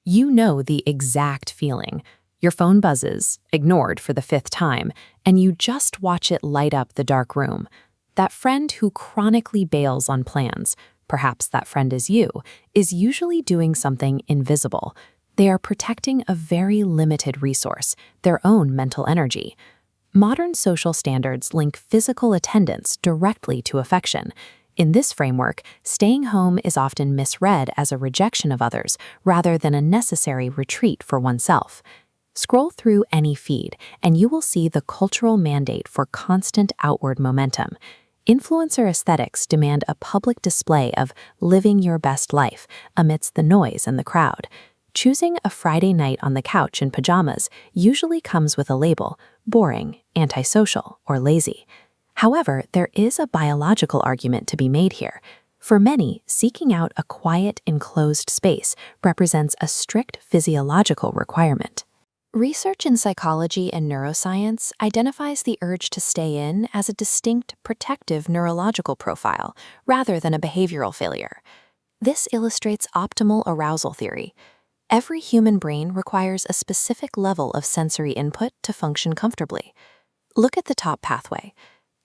You know the exact feeling. Your phone buzzes, ignored for the fifth time, and you just watch it light up the dark room. That friend who chronically bails on plans, perhaps that friend is you, is usually doing something invisible. They are protecting a very limited resource, their own mental energy. Modern social standards link physical attendance directly to affection. In this framework, staying home is often misread as a rejection of others rather than a necessary retreat for oneself. Scroll through any feed, and you will see the cultural mandate for constant outward momentum. Influencer aesthetics demand a public display of living your best life amidst the noise and the crowd. Choosing a Friday night on the couch in pajamas usually comes with a label: boring, antisocial, or lazy. However, there is a biological argument to be made here. For many, seeking out a quiet, enclosed space represents a strict physiological requirement. Research in psychology and neuroscience identifies the urge to stay in as a distinct, protective neurological profile rather than a behavioral failure. This illustrates optimal arousal theory. Every human brain requires a specific level of sensory input to function comfortably. Look at the top pathway.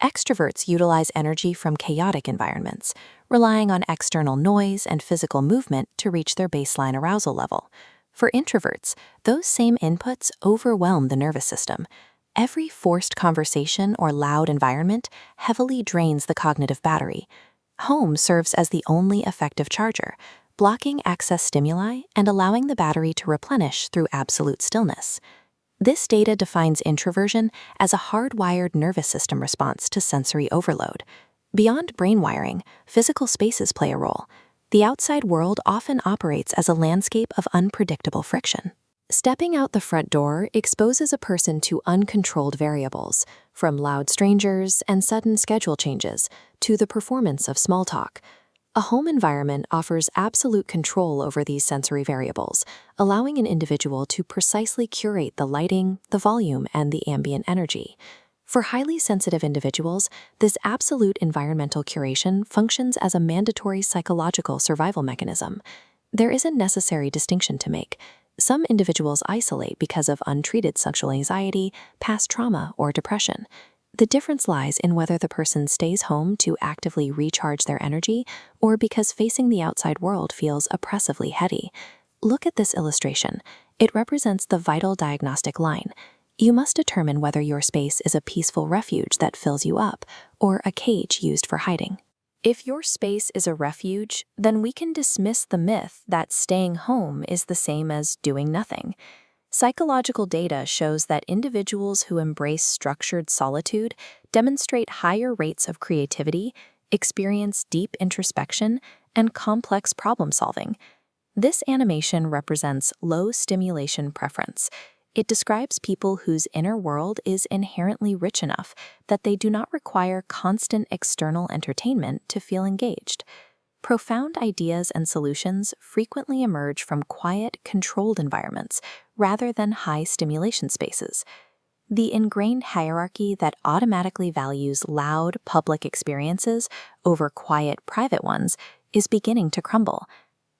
Extroverts utilize energy from chaotic environments, relying on external noise and physical movement to reach their baseline arousal level. For introverts, those same inputs overwhelm the nervous system. Every forced conversation or loud environment heavily drains the cognitive battery. Home serves as the only effective charger, blocking excess stimuli and allowing the battery to replenish through absolute stillness. This data defines introversion as a hardwired nervous system response to sensory overload. Beyond brain wiring, physical spaces play a role. The outside world often operates as a landscape of unpredictable friction. Stepping out the front door exposes a person to uncontrolled variables, from loud strangers and sudden schedule changes to the performance of small talk. A home environment offers absolute control over these sensory variables, allowing an individual to precisely curate the lighting, the volume, and the ambient energy. For highly sensitive individuals, this absolute environmental curation functions as a mandatory psychological survival mechanism. There is a necessary distinction to make. Some individuals isolate because of untreated sexual anxiety, past trauma, or depression. The difference lies in whether the person stays home to actively recharge their energy or because facing the outside world feels oppressively heady. Look at this illustration. It represents the vital diagnostic line. You must determine whether your space is a peaceful refuge that fills you up or a cage used for hiding. If your space is a refuge, then we can dismiss the myth that staying home is the same as doing nothing. Psychological data shows that individuals who embrace structured solitude demonstrate higher rates of creativity, experience deep introspection, and complex problem solving. This animation represents low stimulation preference. It describes people whose inner world is inherently rich enough that they do not require constant external entertainment to feel engaged. Profound ideas and solutions frequently emerge from quiet, controlled environments rather than high stimulation spaces. The ingrained hierarchy that automatically values loud, public experiences over quiet, private ones is beginning to crumble.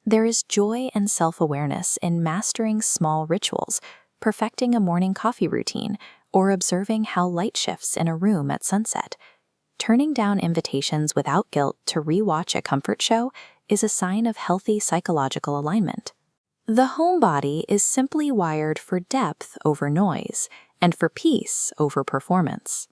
There is joy and self-awareness in mastering small rituals, perfecting a morning coffee routine, or observing how light shifts in a room at sunset. Turning down invitations without guilt to rewatch a comfort show is a sign of healthy psychological alignment. The homebody is simply wired for depth over noise and for peace over performance.